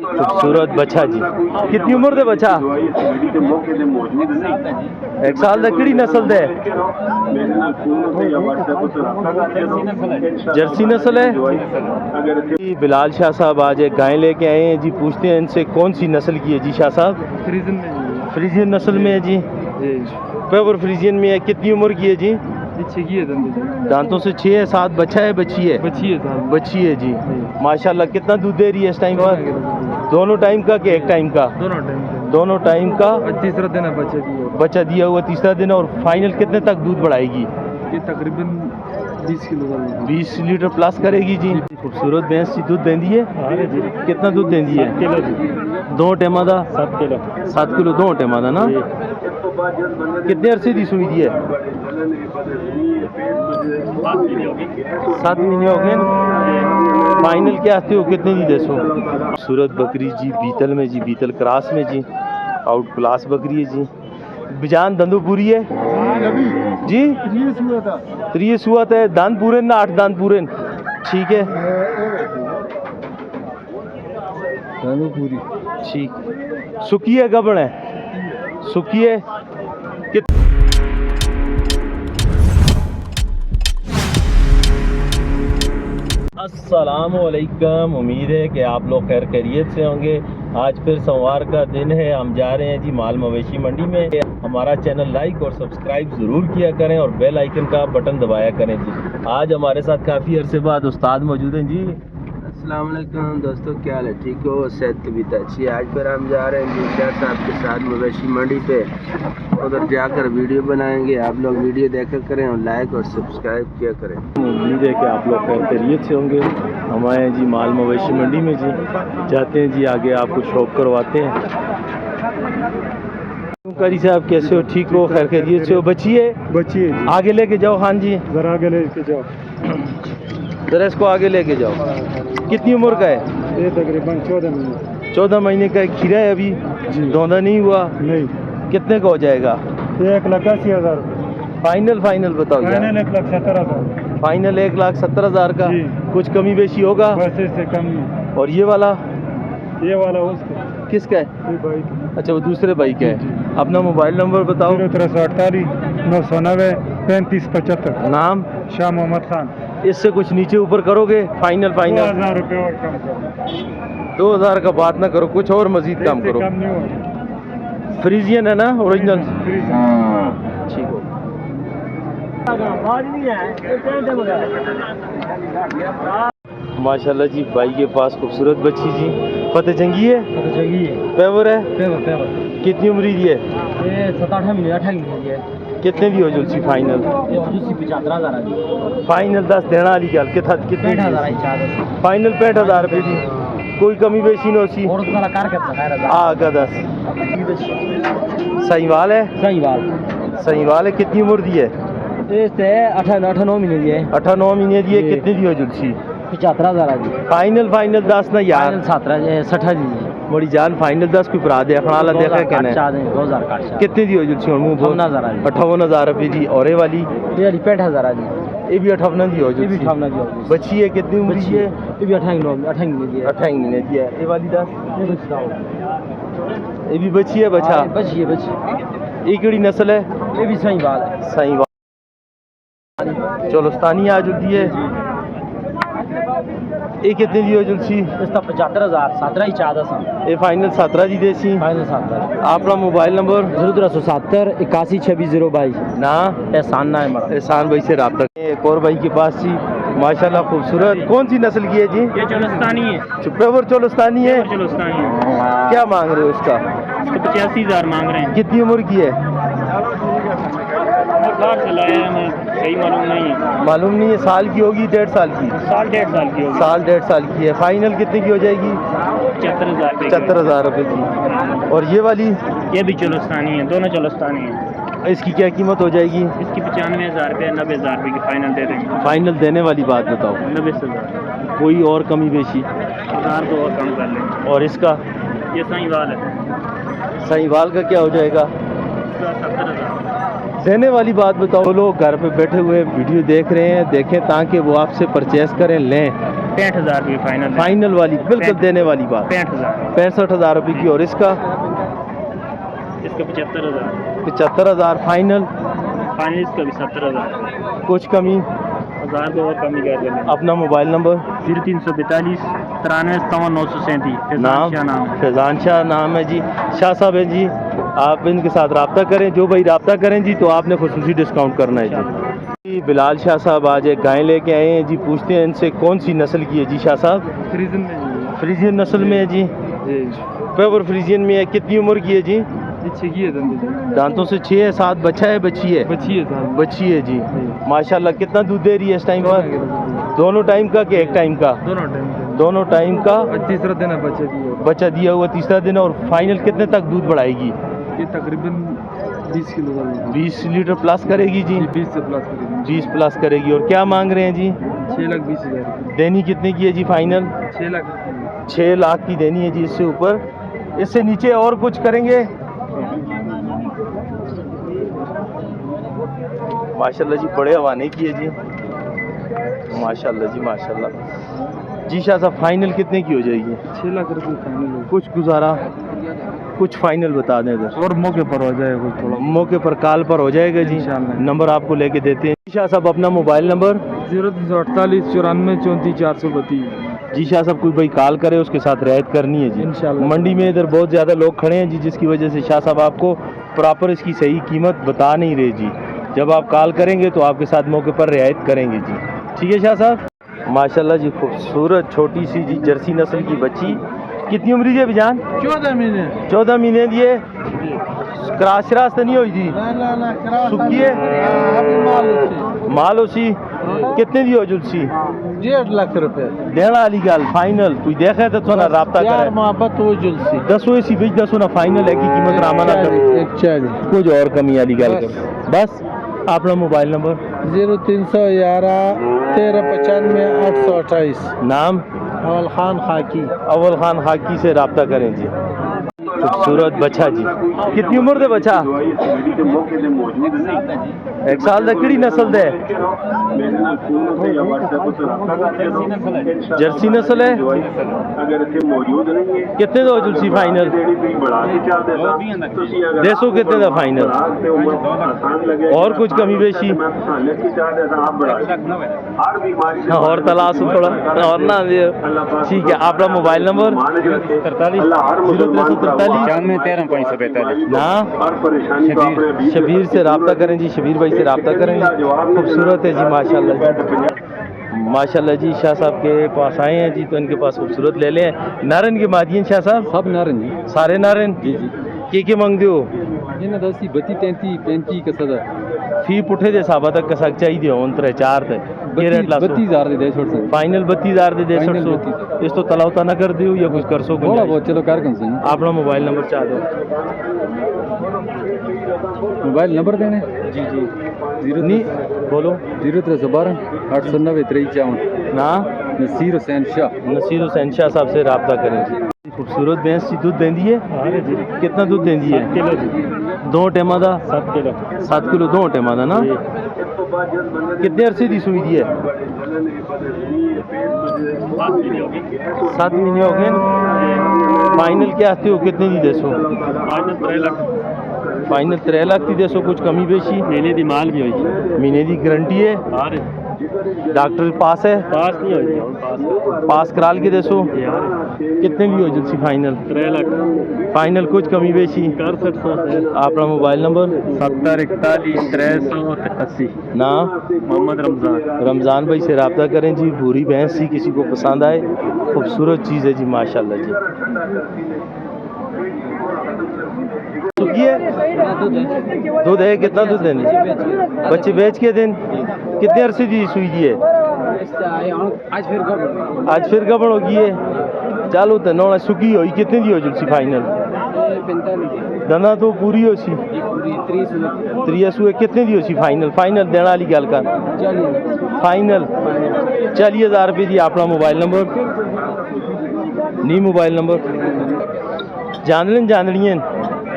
खूबसूरत बच्चा जी। कितनी उम्र दे बच्चा? 1 साल दा। किहड़ी नस्ल दे? जर्सी नस्ल है। बिलाल शाह साहब आज एक गाय लेके आए हैं जी। पूछते हैं इनसे कौन सी नस्ल की है जी शाह साहब? फ्रीजियन नस्ल में है जी। प्योर फ्रीजियन में है। कितनी उम्र की है जी? दांतों से 6 है। 7 बच्चा है बच्ची है? बच्ची है जी। माशाल्लाह। कितना दूध दे रही है इस टाइम पर? दोनों टाइम का कि एक टाइम का? दोनों टाइम का। तीसरा दिन है बच्चा दिया हुआ तीसरा दिन। और फाइनल कितने तक दूध बढ़ाएगी? ये तकरीबन 20 किलो का 20 लीटर प्लस करेगी जी। खूबसूरत भैंस जी। दूध देंदी है? कितना दूध देंदी है? 7 किलो जी। 2 टेमा दा? 7 किलो 7 किलो 2 टेमा दा ना। कितने अरसे दी सुई दी है? 7 महीने हो गए। फाइनल क्या आते हो कितने दी देसो? खूबसूरत बकरी जी। बीतल में जी। बीतल क्रॉस में जी। आउट क्लास बकरी है जी। बिजान दंदो पूरी है जी। 3 सुअत है। दांत पूरे ना 8 दांत पूरे? ठीक है पूरी ठीक। सुखी है गबन है? सुखी है। अस्सलामुअलैकुम। उम्मीद है कि आप लोग खैर खैरियत से होंगे। आज फिर सोमवार का दिन है। हम जा रहे हैं जी माल मवेशी मंडी में। हमारा चैनल लाइक और सब्सक्राइब ज़रूर किया करें और बेल आइकन का बटन दबाया करें जी। आज हमारे साथ काफ़ी अरसे बाद उस्ताद मौजूद हैं जी। अस्सलाम वालेकुम दोस्तों, क्या हाल है? ठीक हो? सेहत तबीयत अच्छी है? आज फिर हम जा रहे हैं शाह साहब के साथ मवेशी मंडी पे। उधर जाकर वीडियो बनाएंगे। आप लोग वीडियो देखा करें और लाइक और सब्सक्राइब किया करें। उम्मीद है कि आप लोग खैरियत से होंगे। हम आए हैं जी माल मवेशी मंडी में जी। जाते हैं जी आगे आपको शॉप करवाते हैं। कारी साहब कैसे हो? ठीक हो? खैर खैरियत से हो? बच्ची है आगे लेके जाओ। खान जी जरा आगे लेके जाओ। जरा इसको आगे लेके जाओ। कितनी उम्र का है? ये तकरीबन 14 महीने 14 महीने का है। खीरा है अभी? दौंदा नहीं हुआ? नहीं। कितने का हो जाएगा? 1,80,000। फाइनल बताओ यार। 1,70,000। फाइनल 1,70,000 का। जी। कुछ कमी बेशी होगा? बस इससे कम नहीं। और ये वाला उसका किसका है? ये भाई अच्छा वो दूसरे भाई का है। अपना मोबाइल नंबर बताओ। 0348 990 3575। नाम? शाह मोहम्मद खान। इससे कुछ नीचे ऊपर करोगे? फाइनल 2,000 रुपये और कम करो। 2000 का बात ना करो, कुछ और मजीद कम इससे करो। कम नहीं होगा। फ्रीजियन है ना ओरिजिनल? ठीक हो। माशाल्लाह जी भाई के पास खूबसूरत बच्ची जी। फतेह जंगी है? पेवर है? कितनी उम्र दी है? 7-8 महीने 8 महीने कितने दी हो जुलसी फाइनल? 75,000। फाइनल 10 देना वाली गल कितना? कितने? 65,000। फाइनल 65,000 रुपये दी। कोई कमी बेशी नहीं होती? आगा 10 सहीवाल है? सहीवाल है। कितनी उम्र दी है? 8-9 महीने दिए। 8-9 महीने दी है। कितने दी हो जुलसी? 75,000। फाइनल 10 ना यार। 60 दी। बड़ी जान फाइनल 10 कोई परा दे अपना ला देखा कहना है। 2000 काट। कितने दी हो जुलसी? 58,000 रुपये दी। और ये वाली? ये 65,000 दी। ये भी 58 दी हो जुलसी। बच्ची है? कितनी उम्र की है? ये भी 8 महीने दी है। 8 महीने की है। ये वाली 10? ये भी बच्ची है? बच्चा बच्ची है। ये केड़ी नस्ल है? ये भी सहीवाल है। सहीवाल चोलस्तानी आ जुलती है। ये कितने दी हो जुलसी? इसका 75,000। 17 ही चाहता सा। ये फाइनल 17 दी देसी। फाइनल 17। अपना मोबाइल नंबर? 0370 81 26 ना एहसान ना है हमारा। एहसान भाई से रब्ता। एक और भाई के पास जी माशाल्लाह खूबसूरत। कौन सी नस्ल की है जी? ये चोलस्तानी है। प्योर चोलस्तानी है? क्या मांग रहे हो इसका? 85,000 मांग रहे हैं। कितनी उम्र की है? सही मालूम नहीं है। साल की होगी? 1.5 साल की? साल 1.5 साल की होगी। साल 1.5 साल की है। फाइनल कितने की हो जाएगी? 75,000 रुपये की। और ये वाली? ये भी चोलस्तानी है। दोनों चोलस्तानी है। इसकी क्या कीमत हो जाएगी? इसकी 95,000 रुपये 90,000 रुपये की फाइनल दे देंगे। फाइनल देने वाली बात बताओ। 90,000। कोई और कमी बेशी? 1000 तो और कम कर लेंगे। और इसका? ये सहीवाल है। सहीवाल का क्या हो जाएगा? 70,000। देने वाली बात बताओ। लोग घर पे बैठे हुए वीडियो देख रहे हैं, देखें ताकि वो आपसे परचेस करें, लें। 65,000 रुपये फाइनल। फाइनल वाली बिल्कुल देने वाली बात। 65,000। 65,000 रुपये की। और इसका 75,000। 75,000 फाइनल। फाइनल इसका भी 70,000। कुछ कमी? 1000 दो और कमी कर देंगे। अपना मोबाइल नंबर? 0342 93 57 937। नाम? फैजान शाह नाम है जी। शाह साहब है जी, आप इनके साथ रब्ता करें। जो भाई रब्ता करें जी तो आपने खुसूसी डिस्काउंट करना है जी। बिलाल शाह साहब आज एक गाय लेके आए हैं जी। पूछते हैं इनसे कौन सी नस्ल की है जी शाह साहब? फ्रीजन में। फ्रीजियन नस्ल में है जी। प्योर फ्रीजियन में है। कितनी उम्र की है जी? दांतों से 6 है। 7 बच्चा है, बच्ची है? बच्ची है जी। माशाल्लाह। कितना दूध दे रही है इस टाइम पर? दोनों टाइम का कि एक टाइम का? दोनों टाइम का। तीसरा दिन है बच्चा दिया हुआ, तीसरा दिन। और फाइनल कितने तक दूध बढ़ाएगी? ये तकरीबन 20 किलो 20 लीटर प्लस करेगी जी। 20 से प्लस करेगी। 20 प्लस करेगी। और क्या मांग रहे हैं जी? 6,20,000। देनी कितने की है जी फाइनल? 6 लाख। 6 लाख की देनी है जी। इससे ऊपर, इससे नीचे और कुछ करेंगे? माशाल्लाह जी, बड़े हवाने की है जी। माशाल्लाह जी, माशाल्लाह जी। शाह साहब फाइनल कितने की हो जाएगी? 6 लाख रुपये फाइनल। कुछ गुजारा, कुछ फाइनल बता दें इधर। और मौके पर हो जाएगा कुछ थोड़ा। मौके पर कॉल पर हो जाएगा जी। इंशाल्लाह। नंबर आपको लेके देते हैं। शाह साहब अपना मोबाइल नंबर? 0348 94 34 432। जी शाह साहब, कोई भाई कॉल करे उसके साथ रियायत करनी है जी इंशाल्लाह। मंडी में इधर बहुत ज़्यादा लोग खड़े हैं जी, जिसकी वजह से शाह साहब आपको प्रॉपर इसकी सही कीमत बता नहीं रहे जी। जब आप कॉल करेंगे तो आपके साथ मौके पर रियायत करेंगे जी। ठीक है शाह साहब। माशाल्लाह जी, खूबसूरत छोटी सी जी जर्सी नस्ल की बच्ची। कितनी उम्र है बिजान? 14 महीने। 14 महीने दिए। क्रास श्रास तो नहीं हुई जी? सुखी है? माल उसी। कितने दी हो जुलसी? 1.5 लाख रुपए। देना वाली गल फाइनल। कोई देखा तो थोड़ा राब्ता करे। मोहब्बत वो जुलसी। दसो इसी बीच दसो ना फाइनल है की कीमत रामा ना कर। 140। कुछ और कमी वाली गल कर बस। अपना मोबाइल नंबर? 0311 1395 828। नाम? अवल खान खाकी। अव्वल खान खाकी से रब्ता करें जी। खूबसूरत बच्चा जी। कितनी उम्र दे बच्चा? 1 साल दा। किहड़ी नस्ल दे? जर्सी नस्ल है। कितने दो जुलसी फाइनल? देसो कितने दा फाइनल? और कुछ कमी बेशी? और तलाश थोड़ा और ना दे। ठीक है। आपका मोबाइल नंबर? 0343 95 13 545 ना शबीर से रब्ता करें जी। शबीर भाई से रब्ता करेंगे। खूबसूरत है जी माशाल्लाह जी। माशाल्लाह जी। शाह साहब के पास आए हैं जी तो इनके पास खूबसूरत ले लें। नारन के मादियन शाह साहब? सब नारन जी। सारे नारन जी जी। के मंगते हो? ये ना 10 32 33 35 का सदा फी पुठे दे साबा तक कसक चाहिए हो 4 तक। 32,000 दे छोड़ सकते। फाइनल 32,000 दे फाइनल 150। इस तो तलावता ना कर दियो या कुछ कर सो थोड़ा बहुत चलो कार कम से। अपना मोबाइल नंबर चाह दो। मोबाइल नंबर देने? जी जी। 0 नहीं बोलो। 0312 890 5354। ना नसीर हुसैन शाह। नसीर हुसैन शाह साहब से रब्ता करें जी। खूबसूरत भैंस जी। दूध देंदी है? कितना दूध देंदी है? 7 किलो जी। 2 टेमा दा? 7 किलो। 7 किलो 2 टेमा दा ना। कितने अरसे दी सुई दी है? 7 महीने हो गए। फाइनल क्या आते हो कितने दी देसो? फाइनल 3 लाख। फाइनल 3 लाख की देसो। कुछ कमी बेशी? महीने दी माल भी हुई। महीने की गारंटी है? डॉक्टर पास है? पास नहीं हुई। पास कराल के देसो। कितने भी हो जुलसी फाइनल? 3 लाख। फाइनल कुछ कमी बेशी? 61 अपना मोबाइल नंबर? 70 41 380। ना मोहम्मद रमजान। रमज़ान भाई से रब्ता करें जी। भूरी भैंस सी किसी को पसंद आए, खूबसूरत चीज़ है जी माशाल्लाह जी। सुखी है? दूध है? कितना दूध देने? बच्चे बेच के दिन? कितने अरसे दी सुई दी है? आज फिर गबड़ होगी है। चालू तो नौना सुखी हो। कितने दी हो जुलसी फाइनल? दना तो पूरी हो सी 30 हुए। कितने दी हो सी फाइनल? फाइनल देने वाली गल कर। फाइनल 40,000 रुपये दी। अपना मोबाइल नंबर? नहीं मोबाइल नंबर? जानड़ियन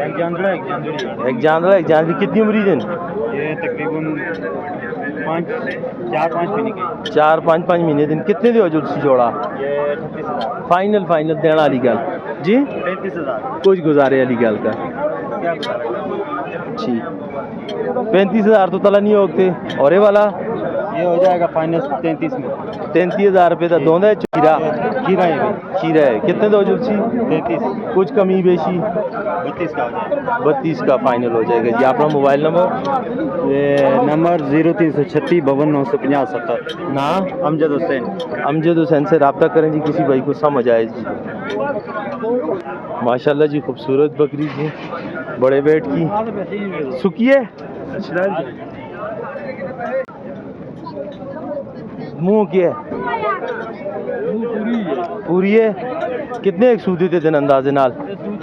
एक जानदड़ा एक जानदड़ी। कितनी उम्र दिन? ये तकरीबन 4-5 महीने की 4-5 महीने दिन कितने दी हो जुलसी जोड़ा ये 38,000 फाइनल देने वाली गल जी 35,000 कुछ गुजारे वाली गल का क्या बता रहे ठीक 35,000 तो तला नहीं होते और ये वाला ये हो जाएगा फाइनल 33 में 33,000 रुपये का दोंदा है खीरा खीरा है खीरा है कितने दो जुलसी 33 कुछ कमी बेशी 32 का हो जाएगा 32 का फाइनल हो जाएगा जी अपना मोबाइल नंबर ये नंबर 0336 52 950 70 ना अमजद हुसैन अमजद हुसैन से रब्ता करें जी किसी भाई को समझ आए जी माशाल्लाह जी खूबसूरत बकरी जी बड़े वेट की सुखिए मुंह की है पूरी है कितने एक सूदी थे दिन अंदाजे नाल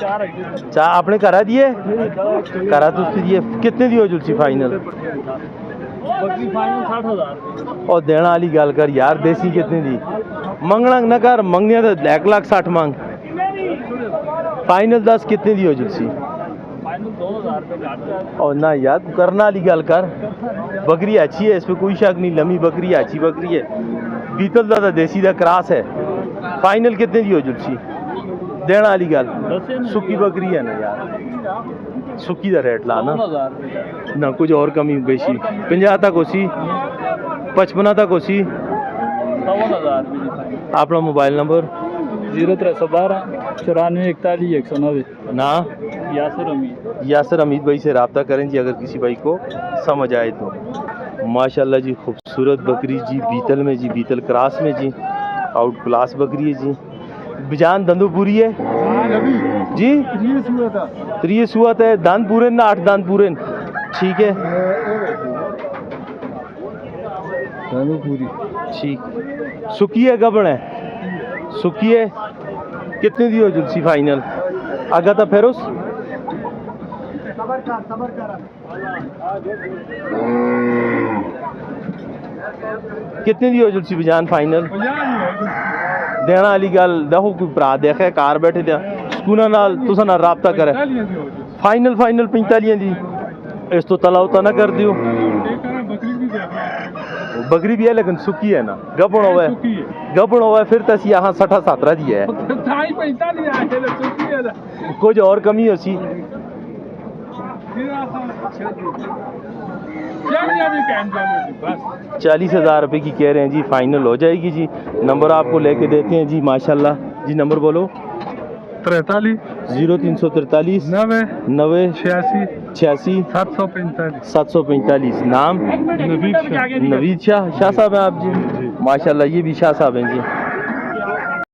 चाह आपने करा दिए करा तो उससे दिए कितने दी हो जुलसी फाइनल और देना वाली गल कर यार देसी कितने दी मंगना न कर मंगने तो 1,60,000 मांग फाइनल 10 कितने दी हो जुलसी और ना यार करना वाली गल कर बकरी अच्छी है इस पे कोई शक नहीं लम्बी बकरी है अच्छी बकरी है बीतल दा देसी दा क्रॉस है फाइनल कितने दी हो जुलसी देना वाली गल सुखी बकरी है ना यार सुखी दा रेट ला ना कुछ और कमी बेशी 50 तक होसी 55 तक होसी अपना मोबाइल नंबर 0312 94 41 190 ना यासिर हमीद भाई से रब्ता करें जी अगर किसी भाई को समझ आए तो माशाल्लाह जी खूबसूरत बकरी जी बीतल में जी बीतल क्रॉस में जी आउट क्लास बकरी है जी बिजान दंदोपुरी है जी 3 सुअत है दान पूरे ना 8 दान पूरे ठीक है पूरी ठीक सुखी है गबन है सुखी है कितने दी हो जुलसी फाइनल आगा था फेरोस कितने दी हो जुलसी बिजान फाइनल देना वाली गल देखो कोई भरा देखे कार बैठे थे सुकूना नाल तुसा ना राबता करे फाइनल 45 दी इस तो तला उता ना कर दियो बकरी भी है लेकिन सुखी है ना गबन हुआ है फिर तस यहाँ 60-17 दी है कुछ और कमी हो सी 40,000 रुपये की कह रहे हैं जी फाइनल हो जाएगी जी नंबर आपको लेके देते हैं जी माशाल्लाह जी नंबर बोलो 43 0343 90 90 86 86 745 745 नाम नवीद शाह नवीद शाह साहब हैं आप जी माशाल्लाह ये भी शाह साहब हैं जी